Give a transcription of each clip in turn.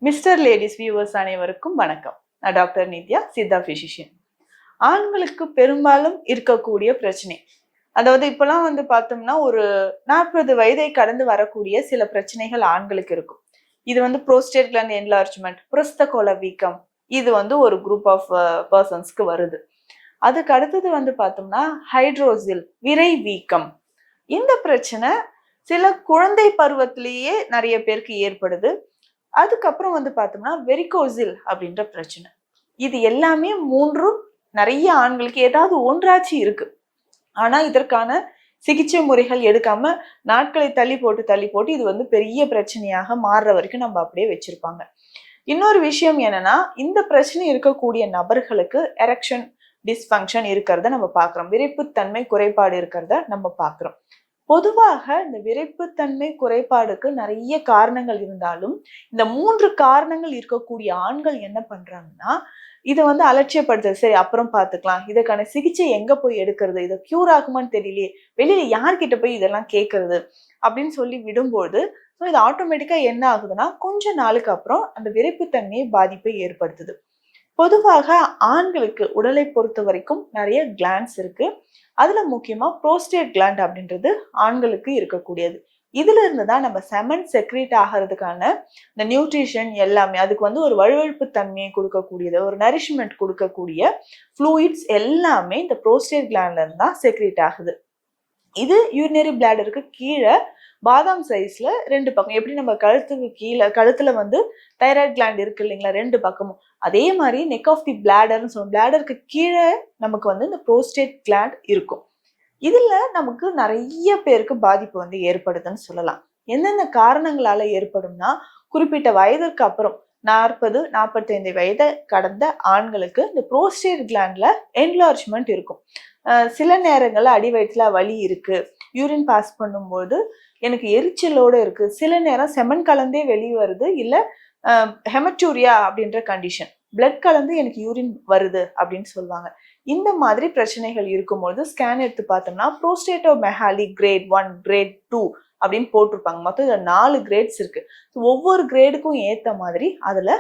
Mister ladies viewers அனைவருக்கும் வணக்கம். நான் டாக்டர் நித்யா, சித்தா பிசிஷியன். ஆண்களுக்கு பெரும்பாலும் இருக்கக்கூடிய பிரச்சனை, அதாவது இப்பெல்லாம் பார்த்தோம்னா ஒரு 40 வயதை கடந்து வரக்கூடிய சில பிரச்சனைகள் ஆண்களுக்கு இருக்கும். இது புரோஸ்டேட் கிளாண்ட் என்லார்ஜ்மெண்ட், புரஸ்தகோள வீக்கம், இது ஒரு குரூப் ஆஃப் பர்சன்ஸ்க்கு வருது. அதுக்கு அடுத்தது பார்த்தோம்னா ஹைட்ரோசில், விரை வீக்கம். இந்த பிரச்சனை சில குழந்தை பருவத்திலேயே நிறைய பேருக்கு ஏற்படுது. அதுக்கப்புறம் பார்த்தோம்னா வெரிகோசில் அப்படின்ற பிரச்சனை. இது எல்லாமே மூன்றும் நிறைய ஆண்களுக்கு ஏதாவது ஒன்றாச்சு இருக்கு. ஆனா இதற்கான சிகிச்சை முறைகள் எடுக்காம நாட்களை தள்ளி போட்டு இது பெரிய பிரச்சனையாக மாறுற வரைக்கும் நம்ம அப்படியே வச்சிருப்பாங்க. இன்னொரு விஷயம் என்னன்னா, இந்த பிரச்சனை இருக்கக்கூடிய நபர்களுக்கு எரெக்ஷன் டிஸ்ஃபங்க்ஷன் இருக்கிறத நம்ம பார்க்கிறோம். விரைப்புத்தன்மை குறைபாடு இருக்கிறத நம்ம பார்க்கிறோம். பொதுவாக இந்த விரைப்புத்தன்மை குறைபாடுக்கு நிறைய காரணங்கள் இருந்தாலும் இந்த 3 காரணங்கள் இருக்கக்கூடிய ஆண்கள் என்ன பண்றாங்கன்னா, இதை அலட்சியப்படுத்துறது. சரி, அப்புறம் பார்த்துக்கலாம், இதுக்கான சிகிச்சை எங்க போய் எடுக்கிறது, இதை கியூர் ஆகுமான்னு தெரியலையே, வெளியில யார்கிட்ட போய் இதெல்லாம் கேட்கறது அப்படின்னு சொல்லி விடும்போது இது ஆட்டோமேட்டிக்கா என்ன ஆகுதுன்னா, கொஞ்ச நாளுக்கு அப்புறம் அந்த விரைப்புத்தன்மையை பாதிப்பை ஏற்படுத்துது. பொதுவாக ஆண்களுக்கு உடலை பொறுத்த வரைக்கும் நிறைய கிளாண்ட்ஸ் இருக்கு. அதுல முக்கியமா புரோஸ்டேட் கிளாண்ட் அப்படின்றது ஆண்களுக்கு இருக்கக்கூடியது. இதுல இருந்துதான் நம்ம செமன் செக்ரீட் ஆகிறதுக்கான இந்த நியூட்ரிஷன் எல்லாமே, அதுக்கு ஒரு வழுவழுப்பு தன்மையை கொடுக்கக்கூடியது, ஒரு நரிஷ்மெண்ட் கொடுக்கக்கூடிய ஃப்ளூயிட்ஸ் எல்லாமே இந்த புரோஸ்டேட் கிளாண்ட்ல இருந்து தான் செக்ரீட் ஆகுது. இது யூரினரி பிளாடருக்கு கீழே பாதாம் சைஸ்ல 2 பக்கம், எப்படி நம்ம கழுத்துக்கு கீழே கழுத்துல தைராய்டு கிளாண்ட் இருக்கு இல்லைங்களா, 2 பக்கமும், அதே மாதிரி நெக் ஆஃப் தி பிளாடர்னு சொல்லுவோம். பிளாடருக்கு கீழே நமக்கு இந்த புரோஸ்டேட் கிளாண்ட் இருக்கும். இதுல நமக்கு நிறைய பேருக்கு பாதிப்பு ஏற்படுதுன்னு சொல்லலாம். எந்தெந்த காரணங்களால ஏற்படும்னா, குறிப்பிட்ட வயதிற்கு அப்புறம் 40-45 வயதை கடந்த ஆண்களுக்கு இந்த புரோஸ்டேட் கிளாண்ட்ல என்லார்ஜ்மெண்ட் இருக்கும். சில நேரங்கள்ல அடி வயிற்றுல வலி இருக்கு, யூரின் பாஸ் பண்ணும்போது எனக்கு எரிச்சலோட இருக்கு, சில நேரம் செமன் கலந்தே வெளியே வருது, இல்ல ஹெமட்டூரியா அப்படின்ற கண்டிஷன், பிளட் கலந்து எனக்கு யூரின் வருது அப்படின்னு சொல்லுவாங்க. இந்த மாதிரி பிரச்சனைகள் இருக்கும்போது ஸ்கேன் எடுத்து பார்த்தோம்னா புரோஸ்டேட்டோமெகாலி கிரேட் 1, கிரேட் 2 அப்படின்னு போட்டிருப்பாங்க. மொத்தம் இதுல 4 கிரேட்ஸ் இருக்கு. ஒவ்வொரு கிரேடுக்கும் ஏத்த மாதிரி அதுல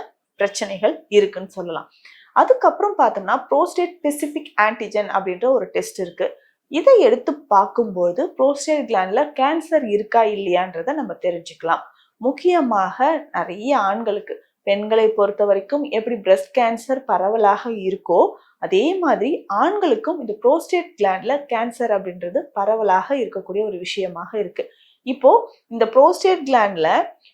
பிரச்சனைகள் இருக்குன்னு சொல்லலாம். அதுக்கப்புறம் பார்த்தோம்னா புரோஸ்டேட் ஸ்பெசிபிக் ஆன்டிஜன் அப்படின்ற ஒரு டெஸ்ட் இருக்கு. இதை எடுத்து பார்க்கும்போது புரோஸ்டேட் கிளாண்ட்ல கேன்சர் இருக்கா இல்லையான்றதை நம்ம தெரிஞ்சுக்கலாம். முக்கியமாக நிறைய ஆண்களுக்கு, பெண்களை பொறுத்த வரைக்கும் எப்படி பிரஸ்ட் கேன்சர் பரவலாக இருக்கோ அதே மாதிரி ஆண்களுக்கும் இந்த புரோஸ்டேட் கிளாண்ட்ல கேன்சர் அப்படின்றது பரவலாக இருக்கக்கூடிய ஒரு விஷயமாக இருக்கு. இப்போ இந்த புரோஸ்டேட் கிளாண்ட்ல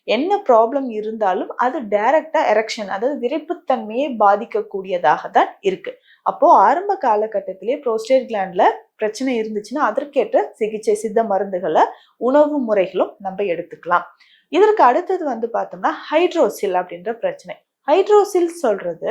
என்ன ப்ராப்ளம் இருந்தாலும் அது டைரக்டா எரெக்ஷன், அதாவது விரைப்புத்தன்மையை பாதிக்கக்கூடியதாக தான் இருக்கு. அப்போ ஆரம்ப காலகட்டத்திலே புரோஸ்டேட் கிளாண்ட்ல பிரச்சனை இருந்துச்சுன்னா அதற்கேற்ற சிகிச்சை, சித்த மருந்துகளை, உணவு முறைகளும் நம்ம எடுத்துக்கலாம். இதற்கு அடுத்தது பார்த்தோம்னா ஹைட்ரோசில் அப்படின்ற பிரச்சனை. ஹைட்ரோசில் சொல்றது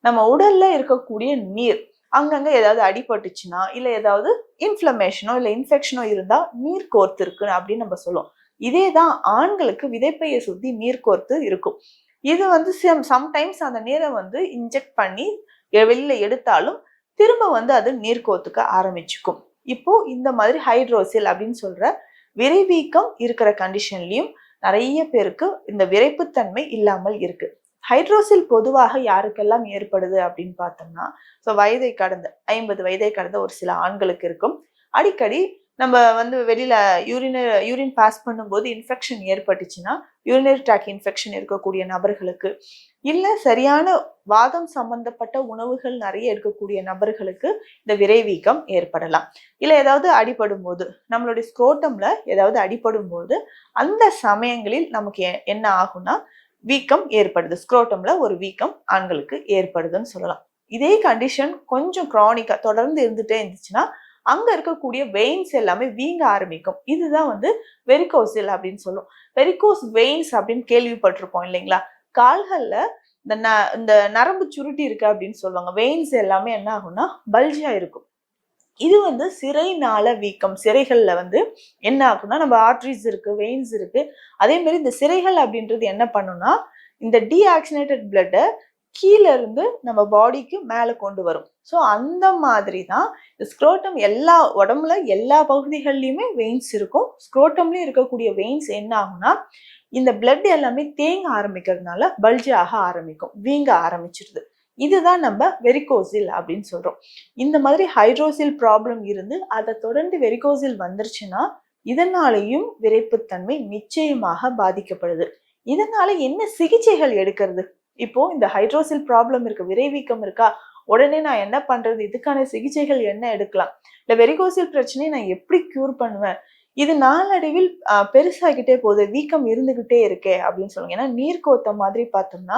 நம்ம உடல்ல இருக்கக்கூடிய நீர் அங்கங்க ஏதாவது அடிபட்டுச்சுன்னா, இல்ல ஏதாவது இன்ஃப்ளமேஷனோ இல்ல இன்ஃபெக்ஷனோ இருந்தா நீர் கோர்த்து இருக்கு அப்படின்னு நம்ம சொல்லுவோம். இதேதான் ஆண்களுக்கு விதைப்பையை சுத்தி நீர் கோர்த்து இருக்கும். இது சம்டைம்ஸ் அந்த நீரை இன்ஜெக்ட் பண்ணி வெளியில எடுத்தாலும் திரும்ப அது நீர் கோர்த்துக்க ஆரம்பிச்சுக்கும். இப்போ இந்த மாதிரி ஹைட்ரோசில் அப்படின்னு சொல்ற விரைவீக்கம் இருக்கிற கண்டிஷன்லயும் நிறைய பேருக்கு இந்த விரைப்புத்தன்மை இல்லாமல் இருக்கு. ஹைட்ரோசில் பொதுவாக யாருக்கெல்லாம் ஏற்படுது அப்படின்னு பார்த்தோம்னா, வயதை கடந்த 50 வயதை கடந்த ஒரு சில ஆண்களுக்கு இருக்கும். அடிக்கடி நம்ம வெளியில யூரின் பாஸ் பண்ணும்போது இன்ஃபெக்ஷன் ஏற்பட்டுச்சுன்னா, யூரினரி ட்ராக் இன்ஃபெக்ஷன் இருக்கக்கூடிய நபர்களுக்கு, இல்ல சரியான வாதம் சம்பந்தப்பட்ட உணவுகள் நிறைய இருக்கக்கூடிய நபர்களுக்கு இந்த விரைவீக்கம் ஏற்படலாம். இல்ல ஏதாவது அடிபடும் போது, நம்மளுடைய ஸ்க்ரோட்டம்ல ஏதாவது அடிபடும் போது அந்த சமயங்களில் நமக்கு என்ன ஆகும்னா வீக்கம் ஏற்படுது. ஸ்க்ரோட்டம்ல ஒரு வீக்கம் ஆண்களுக்கு ஏற்படுதுன்னு சொல்லலாம். இதே கண்டிஷன் கொஞ்சம் கிரானிக்கா தொடர்ந்து இருந்துட்டே இருந்துச்சுன்னா அங்க இருக்கக்கூடிய வெயின்ஸ் எல்லாமே வீங்க ஆரம்பிக்கும். இதுதான் வெரிகோசில் அப்படின்னு சொல்லுவோம். வெரிகோஸ் வெயின்ஸ் அப்படின்னு கேள்விப்பட்டிருப்போம் இல்லைங்களா? கால்கள்ல இந்த நரம்பு சுருட்டி இருக்கு அப்படின்னு சொல்லுவாங்க. வெயின்ஸ் எல்லாமே என்ன ஆகும்னா பல்ஜா இருக்கும். இது சிரைநாள வீக்கம். சிரைகள்ல என்ன ஆகும்னா, நம்ம ஆர்டரிஸ் இருக்கு, வெயின்ஸ் இருக்கு, அதே மாதிரி இந்த சிரைகள் அப்படின்றது என்ன பண்ணும்னா இந்த டீஆக்சினேட்டட் பிளட்டை கீழ இருந்து நம்ம பாடிக்கு மேல கொண்டு வரும். ஸோ அந்த மாதிரி தான் ஸ்க்ரோட்டம் எல்லா உடம்புல எல்லா பகுதிகள்லயுமே வெயின்ஸ் இருக்கும். ஸ்க்ரோட்டம்லயும் இருக்கக்கூடிய வெயின்ஸ் என்ன ஆகும்னா, இந்த பிளட் எல்லாமே தேங்க ஆரம்பிக்கிறதுனால பல்ஜ் ஆக ஆரம்பிக்கும், வீங்க ஆரம்பிச்சிருது. இதுதான் நம்ம வெரிகோசில் அப்படின்னு சொல்றோம். இந்த மாதிரி ஹைட்ரோசில் ப்ராப்ளம் இருந்து அதை தொடர்ந்து வெரிகோசில் வந்துருச்சுன்னா இதனாலையும் விரைப்புத்தன்மை நிச்சயமாக பாதிக்கப்படுது. இதனால என்ன சிகிச்சைகள் எடுக்கிறது? இப்போ இந்த ஹைட்ரோசில் ப்ராப்ளம் இருக்கு, விரைவீக்கம் இருக்கா, உடனே நான் என்ன பண்றது, இதுக்கான சிகிச்சைகள் என்ன எடுக்கலாம், இல்ல வெரிகோசில் பிரச்சனையை நான் எப்படி கியூர் பண்ணுவேன், இது நாளடைவில் பெருசாகிட்டே போகுது, வீக்கம் இருந்துகிட்டே இருக்கே அப்படின்னு சொல்லுங்க. ஏன்னா நீர்க்கோத்த மாதிரி பார்த்தோம்னா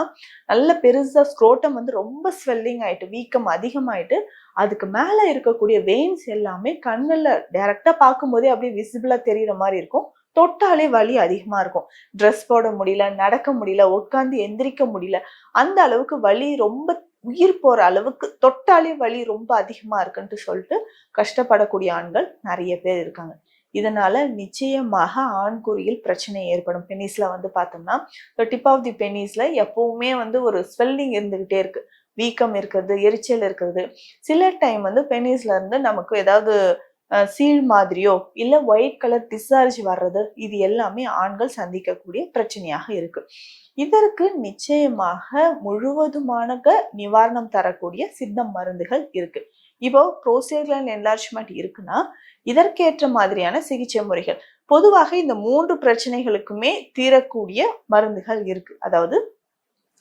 நல்ல பெருசா ஸ்க்ரோட்டம் வந்து ரொம்ப ஸ்வெல்லிங் ஆயிட்டு வீக்கம் அதிகமாயிட்டு அதுக்கு மேல இருக்கக்கூடிய வெயின்ஸ் எல்லாமே கண்ணுல டைரக்டா பார்க்கும்போதே அப்படியே விசிபிளா தெரியுற மாதிரி இருக்கும். தொட்டாலே வலி அதிகமா இருக்கும். ட்ரெஸ் போட முடியல, நடக்க முடியல, உட்காந்து எந்திரிக்க முடியல, அந்த அளவுக்கு வலி ரொம்ப உயிர் போற அளவுக்கு தொட்டாலே வலி ரொம்ப அதிகமா இருக்குன்ட்டு சொல்லிட்டு கஷ்டப்படக்கூடிய ஆண்கள் நிறைய பேர் இருக்காங்க. இதனால நிச்சயமாக ஆண்குறியில் பிரச்சனை ஏற்படும். பெனிஸ்ல வந்து பார்த்தோம்னா டிப் ஆஃப் தி பெனிஸ்ல எப்பவுமே வந்து ஒரு ஸ்வெல்லிங் இருந்துகிட்டே இருக்கு, வீக்கம் இருக்கிறது, எரிச்சல் இருக்கிறது. சில டைம் வந்து பெனிஸ்ல இருந்து நமக்கு ஏதாவது சீழ் மாதிரியோ இல்ல ஒயிட் கலர் டிஸ்சார்ஜ் வர்றது, இது எல்லாமே ஆண்கள் சந்திக்கக்கூடிய பிரச்சனையாக இருக்கு. இதற்கு நிச்சயமாக முழுவதுமான நிவாரணம் தரக்கூடிய சித்த மருந்துகள் இருக்கு. இப்போ ப்ரோஸ்டேட் கிளாண்ட் என்லார்ஜ்மெண்ட் இருக்குன்னா இதற்கேற்ற மாதிரியான சிகிச்சை முறைகள் பொதுவாக இந்த 3 பிரச்சனைகளுக்குமே தீரக்கூடிய மருந்துகள் இருக்கு. அதாவது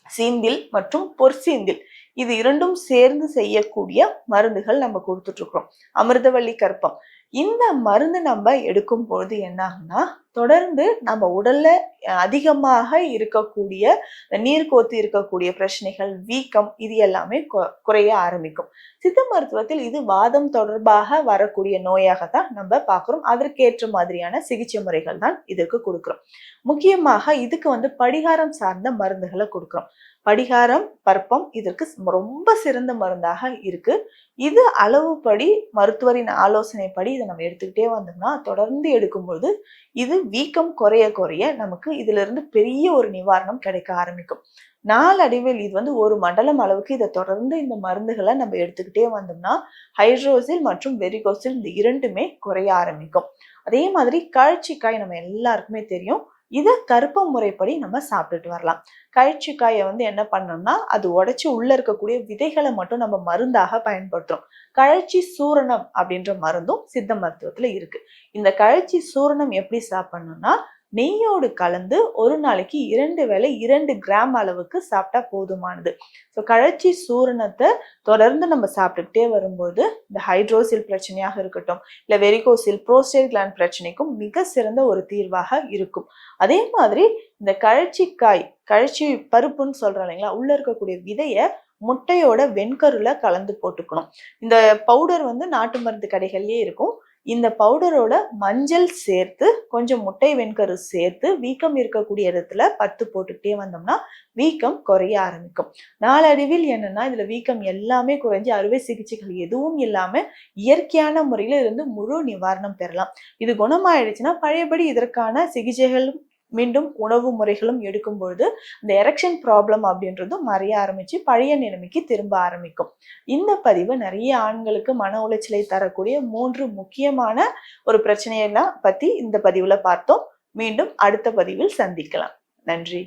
சீந்தில் மற்றும் பொற்சீந்தில் இது இரண்டும் சேர்ந்து செய்யக்கூடிய மருந்துகள் நம்ம கொடுத்துட்டு இருக்கிறோம். அமிர்தவள்ளி கற்பம் இந்த மருந்து நம்ம எடுக்கும் பொழுது என்ன ஆகுனா, தொடர்ந்து நம்ம உடல்ல அதிகமாக இருக்கக்கூடிய நீர் கோத்து இருக்கக்கூடிய பிரச்சனைகள், வீக்கம், இது எல்லாமே குறைய ஆரம்பிக்கும். சித்த மருத்துவத்தில் இது வாதம் தொடர்பாக வரக்கூடிய நோயாகத்தான் நம்ம பார்க்கிறோம். அதற்கேற்ற மாதிரியான சிகிச்சை முறைகள் தான் இதற்கு கொடுக்கிறோம். முக்கியமாக இதுக்கு வந்து படிகாரம் சார்ந்த மருந்துகளை கொடுக்கிறோம். படிகாரம், பற்பம் இதற்கு ரொம்ப சிறந்த மருந்தாக இருக்கு. இது அளவுப்படி மருத்துவரின் ஆலோசனைப்படி இதை நம்ம எடுத்துக்கிட்டே வந்தோம்னா தொடர்ந்து எடுக்கும்போது இது வீக்கம் குறைய குறைய நமக்கு இதுல இருந்து பெரிய ஒரு நிவாரணம் கிடைக்க ஆரம்பிக்கும். நாளடைவில் இது வந்து ஒரு மண்டலம் அளவுக்கு இதை தொடர்ந்து இந்த மருந்துகளை நம்ம எடுத்துக்கிட்டே வந்தோம்னா ஹைட்ரோசில் மற்றும் வெரிகோசில் இந்த இரண்டுமே குறைய ஆரம்பிக்கும். அதே மாதிரி கழற்சிக்காய் நம்ம எல்லாருக்குமே தெரியும். இதை கருப்ப முறைப்படி நம்ம சாப்பிட்டுட்டு வரலாம். கழற்சிக்காயை வந்து என்ன பண்ணோம்னா அது உடைச்சு உள்ள இருக்கக்கூடிய விதைகளை மட்டும் நம்ம மருந்தாக பயன்படுத்துறோம். கழற்சி சூரணம் அப்படின்ற மருந்தும் சித்த மருத்துவத்துல இருக்கு. இந்த கழற்சி சூரணம் எப்படி சாப்பிடணும்னா நெய்யோடு கலந்து ஒரு நாளைக்கு 2 வேளை 2 கிராம் அளவுக்கு சாப்பிட்டா போதுமானது. ஸோ கழற்சி சூரணத்தை தொடர்ந்து நம்ம சாப்பிட்டுக்கிட்டே வரும்போது இந்த ஹைட்ரோசில் பிரச்சனையாக இருக்கட்டும் இல்லை வெரிகோசில், ப்ரோஸ்டேட் கிளாண்ட் பிரச்சனைக்கும் மிக சிறந்த ஒரு தீர்வாக இருக்கும். அதே மாதிரி இந்த கழற்சிக்காய், கழற்சி பருப்புன்னு சொல்றோம் இல்லைங்களா, உள்ள இருக்கக்கூடிய விதைய முட்டையோட வெண்கருல கலந்து போட்டுக்கணும். இந்த பவுடர் வந்து நாட்டு மருந்து கடைகள்லயே இருக்கும். இந்த பவுடரோட மஞ்சள் சேர்த்து கொஞ்சம் முட்டை வெண்கரு சேர்த்து வீக்கம் இருக்கக்கூடிய இடத்துல பத்து போட்டுக்கிட்டே வந்தோம்னா வீக்கம் குறைய ஆரம்பிக்கும். நாளடைவில் என்னன்னா இதுல வீக்கம் எல்லாமே குறைஞ்சி அறுவை சிகிச்சைகள் எதுவும் இல்லாம இயற்கையான முறையில இருந்து முழு நிவாரணம் பெறலாம். இது குணமாயிடுச்சுன்னா பழையபடி இதற்கான சிகிச்சைகளும் மீண்டும் உணவு முறைகளும் எடுக்கும் பொழுது இந்த எரெக்ஷன் ப்ராப்ளம் அப்படின்றதும் மறைய ஆரம்பிச்சு பழைய நிலைமைக்கு திரும்ப ஆரம்பிக்கும். இந்த பதிவு நிறைய ஆண்களுக்கு மன உளைச்சலை தரக்கூடிய 3 முக்கியமான ஒரு பிரச்சனையெல்லாம் பத்தி இந்த பதிவுல பார்த்தோம். மீண்டும் அடுத்த பதிவில் சந்திக்கலாம். நன்றி.